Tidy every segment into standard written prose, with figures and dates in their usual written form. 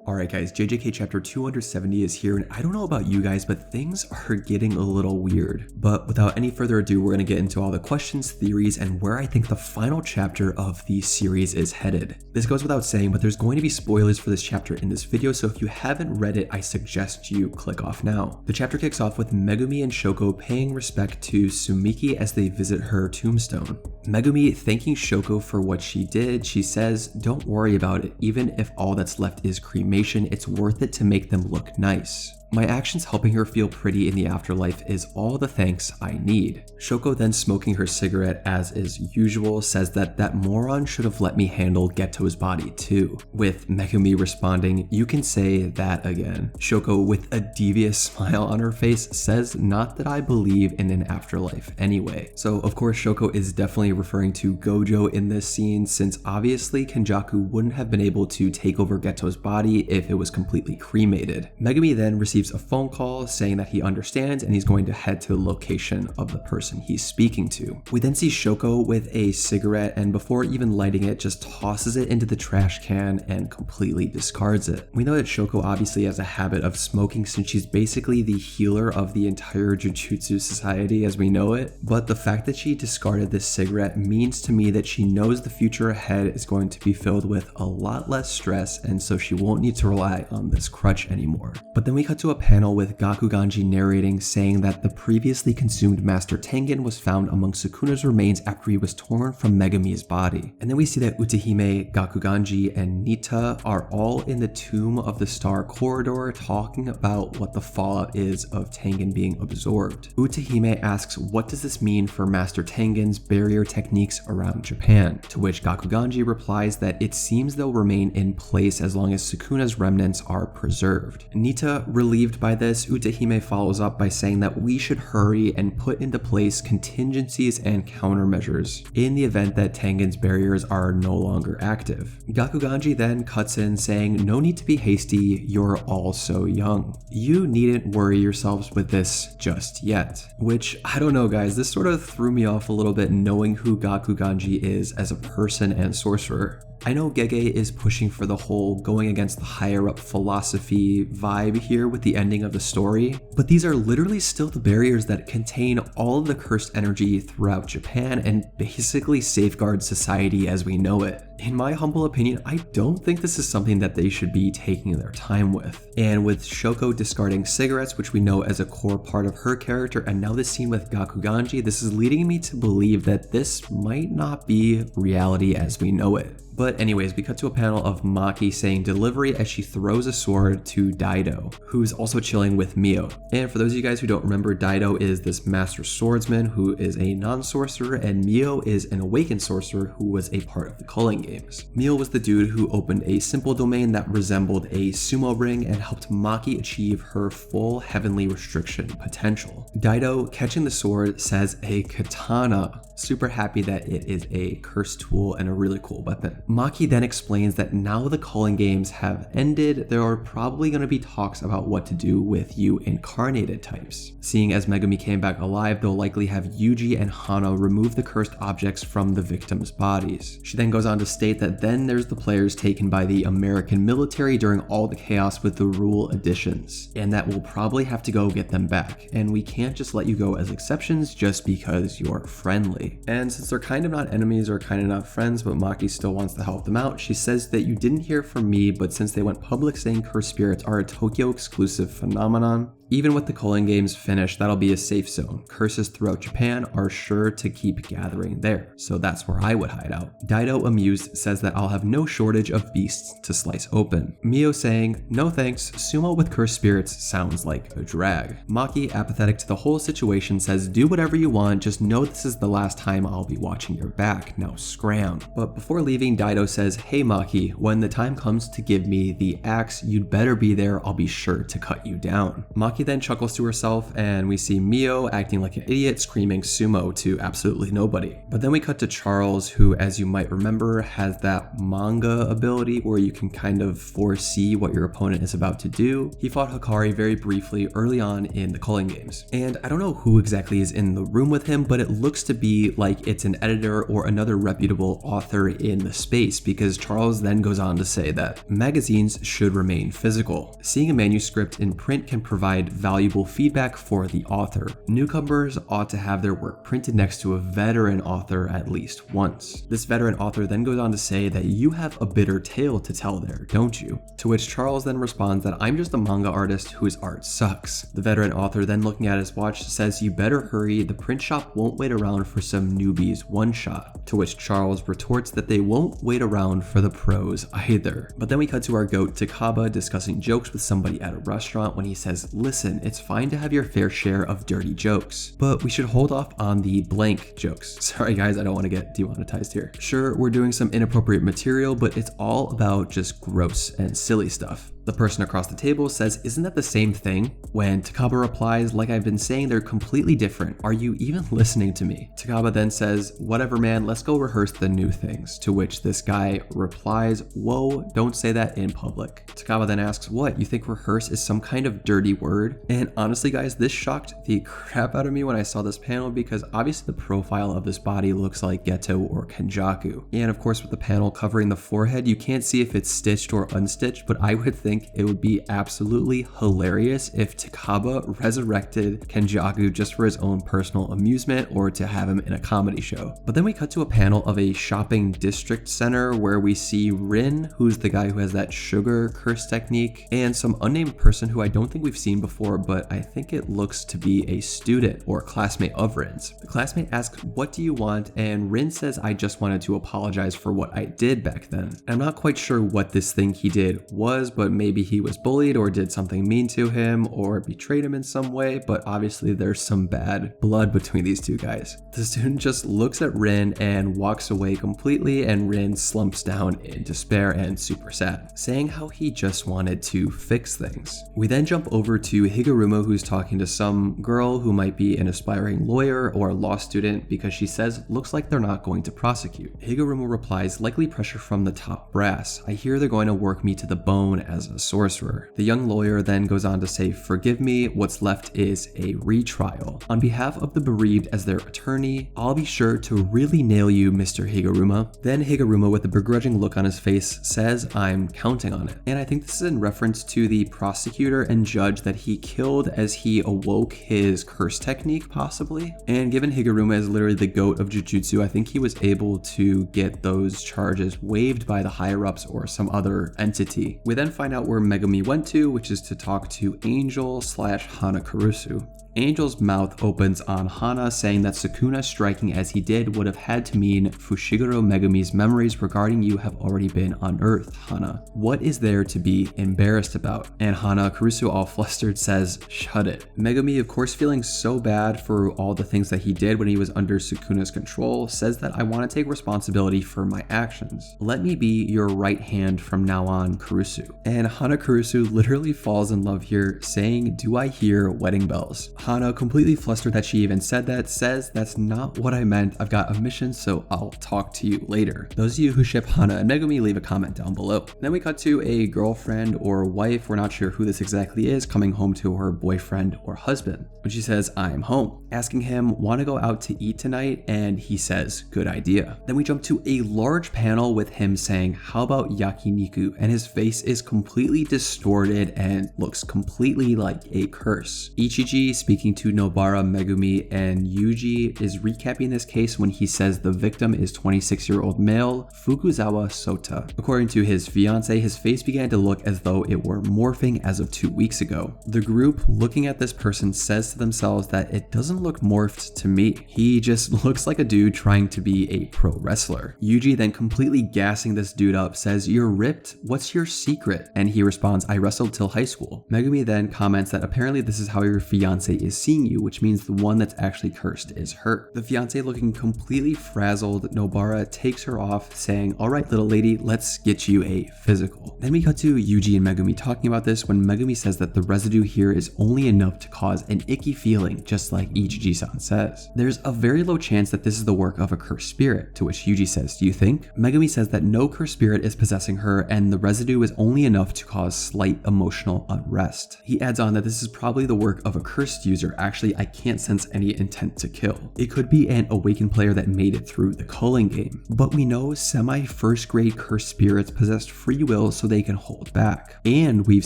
Alright guys, JJK chapter 270 is here, and I don't know about you guys, but things are getting a little weird. But without any further ado, we're going to get into all the questions, theories, and where I think the final chapter of the series is headed. This goes without saying, but there's going to be spoilers for this chapter in this video, so if you haven't read it, I suggest you click off now. The chapter kicks off with Megumi and Shoko paying respect to Sumiki as they visit her tombstone. Megumi thanking Shoko for what she did. She says, "Don't worry about it, even if all that's left is cremation, it's worth it to make them look nice. My actions helping her feel pretty in the afterlife is all the thanks I need." Shoko, then smoking her cigarette as is usual, says that moron should have let me handle Geto's body too, with Megumi responding, "You can say that again." Shoko, with a devious smile on her face, says, "Not that I believe in an afterlife anyway." So of course Shoko is definitely referring to Gojo in this scene, since obviously Kenjaku wouldn't have been able to take over Geto's body if it was completely cremated. Megumi then receives a phone call saying that he understands and he's going to head to the location of the person he's speaking to. We then see Shoko with a cigarette, and before even lighting it, just tosses it into the trash can and completely discards it. We know that Shoko obviously has a habit of smoking since she's basically the healer of the entire Jujutsu society as we know it, but the fact that she discarded this cigarette means to me that she knows the future ahead is going to be filled with a lot less stress, and so she won't need to rely on this crutch anymore. But then we cut to a panel with Gakuganji narrating, saying that the previously consumed Master Tengen was found among Sukuna's remains after he was torn from Megumi's body. And then we see that Utahime, Gakuganji, and Nita are all in the Tomb of the Star corridor talking about what the fallout is of Tengen being absorbed. Utahime asks, "What does this mean for Master Tengen's barrier techniques around Japan?" To which Gakuganji replies that it seems they'll remain in place as long as Sukuna's remnants are preserved. Nita, relieved by this, Utahime follows up by saying that we should hurry and put into place contingencies and countermeasures in the event that Tengen's barriers are no longer active. Gakuganji then cuts in saying, "No need to be hasty, you're all so young. You needn't worry yourselves with this just yet." Which, I don't know guys, this sort of threw me off a little bit knowing who Gakuganji is as a person and sorcerer. I know Gege is pushing for the whole going against the higher up philosophy vibe here with the ending of the story, but these are literally still the barriers that contain all of the cursed energy throughout Japan and basically safeguard society as we know it. In my humble opinion, I don't think this is something that they should be taking their time with. And with Shoko discarding cigarettes, which we know as a core part of her character, and now this scene with Gakuganji, this is leading me to believe that this might not be reality as we know it. But anyways, we cut to a panel of Maki saying delivery as she throws a sword to Daido, who's also chilling with Mio. And for those of you guys who don't remember, Daido is this master swordsman who is a non-sorcerer, and Mio is an awakened sorcerer who was a part of the Culling Games. Mio was the dude who opened a simple domain that resembled a sumo ring and helped Maki achieve her full heavenly restriction potential. Daido, catching the sword, says a katana. Super happy that it is a cursed tool and a really cool weapon. Maki then explains that now the Culling Games have ended, there are probably going to be talks about what to do with you incarnated types. Seeing as Megumi came back alive, they'll likely have Yuji and Hana remove the cursed objects from the victims' bodies. She then goes on to state that then there's the players taken by the American military during all the chaos with the rule additions, and that we'll probably have to go get them back, and we can't just let you go as exceptions just because you're friendly. And since they're kind of not enemies or kind of not friends, but Maki still wants to help them out, she says that you didn't hear from me, but since they went public saying cursed spirits are a Tokyo exclusive phenomenon, even with the Culling Games finished, that'll be a safe zone. Curses throughout Japan are sure to keep gathering there, so that's where I would hide out. Daido, amused, says that I'll have no shortage of beasts to slice open. Mio saying, "No thanks, sumo with cursed spirits sounds like a drag." Maki, apathetic to the whole situation, says, "Do whatever you want, just know this is the last time I'll be watching your back, now scram." But before leaving, Daido says, "Hey Maki, when the time comes to give me the axe, you'd better be there, I'll be sure to cut you down." Maki Maki then chuckles to herself, and we see Mio acting like an idiot, screaming sumo to absolutely nobody. But then we cut to Charles, who, as you might remember, has that manga ability where you can kind of foresee what your opponent is about to do. He fought Hikari very briefly early on in the Culling games. And I don't know who exactly is in the room with him, but it looks to be like it's an editor or another reputable author in the space, because Charles then goes on to say that magazines should remain physical. Seeing a manuscript in print can provide valuable feedback for the author. Newcomers ought to have their work printed next to a veteran author at least once. This veteran author then goes on to say that you have a bitter tale to tell there, don't you? To which Charles then responds that I'm just a manga artist whose art sucks. The veteran author then, looking at his watch, says you better hurry, the print shop won't wait around for some newbies one shot. To which Charles retorts that they won't wait around for the pros either. But then we cut to our goat Takaba discussing jokes with somebody at a restaurant when he says, listen, it's fine to have your fair share of dirty jokes, but we should hold off on the blank jokes. Sorry guys, I don't want to get demonetized here. Sure, we're doing some inappropriate material, but it's all about just gross and silly stuff. The person across the table says, isn't that the same thing? When Takaba replies, like I've been saying, they're completely different. Are you even listening to me? Takaba then says, whatever man, let's go rehearse the new things. To which this guy replies, whoa, don't say that in public. Takaba then asks, what, you think rehearse is some kind of dirty word? And honestly guys, this shocked the crap out of me when I saw this panel, because obviously the profile of this body looks like Geto or Kenjaku. And of course with the panel covering the forehead, you can't see if it's stitched or unstitched, but I would think it would be absolutely hilarious if Takaba resurrected Kenjaku just for his own personal amusement or to have him in a comedy show. But then we cut to a panel of a shopping district center where we see Rin, who's the guy who has that sugar curse technique, and some unnamed person who I don't think we've seen before, but I think it looks to be a student or classmate of Rin's. The classmate asks, what do you want? And Rin says, I just wanted to apologize for what I did back then. I'm not quite sure what this thing he did was, but maybe he was bullied or did something mean to him or betrayed him in some way, but obviously there's some bad blood between these two guys. The student just looks at Rin and walks away completely, and Rin slumps down in despair and super sad, saying how he just wanted to fix things. We then jump over to Higuruma, who's talking to some girl who might be an aspiring lawyer or a law student, because she says, looks like they're not going to prosecute. Higuruma replies, likely pressure from the top brass. I hear they're going to work me to the bone as a sorcerer. The young lawyer then goes on to say, forgive me, what's left is a retrial. On behalf of the bereaved as their attorney, I'll be sure to really nail you, Mr. Higuruma. Then Higuruma, with a begrudging look on his face, says, I'm counting on it. And I think this is in reference to the prosecutor and judge that he killed as he awoke his curse technique, possibly. And given Higuruma is literally the goat of Jujutsu, I think he was able to get those charges waived by the higher-ups or some other entity. We then find out where Megumi went to, which is to talk to Angel / Hana Kurusu. Angel's mouth opens on Hana, saying that Sukuna striking as he did would have had to mean Fushiguro Megumi's memories regarding you have already been unearthed, Hana. What is there to be embarrassed about? And Hana Kurusu, all flustered, says, shut it. Megumi, of course feeling so bad for all the things that he did when he was under Sukuna's control, says that I want to take responsibility for my actions. Let me be your right hand from now on, Kurusu. And Hana Kurusu literally falls in love here, saying, do I hear wedding bells? Hana, completely flustered that she even said that, says, that's not what I meant. I've got a mission, so I'll talk to you later. Those of you who ship Hana and Megumi, leave a comment down below. Then we cut to a girlfriend or wife, we're not sure who this exactly is, coming home to her boyfriend or husband. When she says, I'm home, asking him, want to go out to eat tonight? And he says, good idea. Then we jump to a large panel with him saying, how about yakiniku? And his face is completely distorted and looks completely like a curse. Ichiji speaking to Nobara, Megumi, and Yuji is recapping this case when he says the victim is 26-year-old male Fukuzawa Sota. According to his fiance, his face began to look as though it were morphing as of 2 weeks ago. The group, looking at this person, says to themselves that it doesn't look morphed to me. He just looks like a dude trying to be a pro wrestler. Yuji, then completely gassing this dude up, says, you're ripped? What's your secret? And he responds, I wrestled till high school. Megumi then comments that apparently this is how your fiance is seeing you, which means the one that's actually cursed is her. The fiance, looking completely frazzled, Nobara takes her off, saying, "All right, little lady, let's get you a physical." Then we cut to Yuji and Megumi talking about this when Megumi says that the residue here is only enough to cause an icky feeling, just like Ichiji-san says. There's a very low chance that this is the work of a cursed spirit, to which Yuji says, "Do you think?" Megumi says that no cursed spirit is possessing her and the residue is only enough to cause slight emotional unrest. He adds on that this is probably the work of a cursed user. Actually, I can't sense any intent to kill. It could be an awakened player that made it through the culling game. But we know semi-first grade cursed spirits possess free will so they can hold back. And we've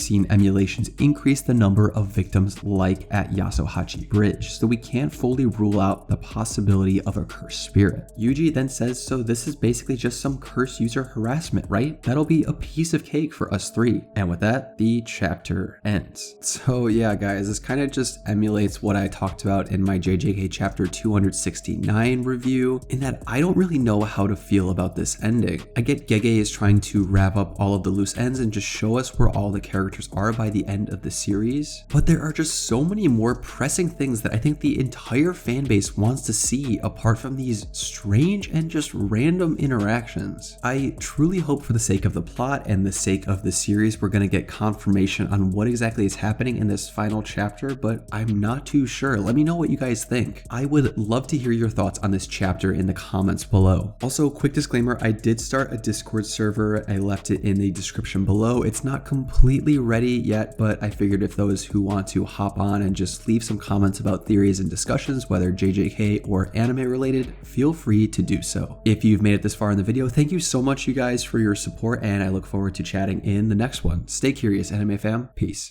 seen emulations increase the number of victims like at Yasuhachi Bridge, so we can't fully rule out the possibility of a cursed spirit. Yuji then says, so this is basically just some cursed user harassment, right? That'll be a piece of cake for us three. And with that, the chapter ends. So yeah, guys, this kind of just emulates what I talked about in my JJK chapter 269 review, in that I don't really know how to feel about this ending. I get Gege is trying to wrap up all of the loose ends and just show us where all the characters are by the end of the series, but there are just so many more pressing things that I think the entire fan base wants to see apart from these strange and just random interactions. I truly hope for the sake of the plot and the sake of the series we're gonna get confirmation on what exactly is happening in this final chapter, but I'm not too sure. Let me know what you guys think. I would love to hear your thoughts on this chapter in the comments below. Also, quick disclaimer, I did start a Discord server. I left it in the description below. It's not completely ready yet, but I figured if those who want to hop on and just leave some comments about theories and discussions, whether JJK or anime related, feel free to do so. If you've made it this far in the video, thank you so much, you guys, for your support, and I look forward to chatting in the next one. Stay curious, anime fam. Peace.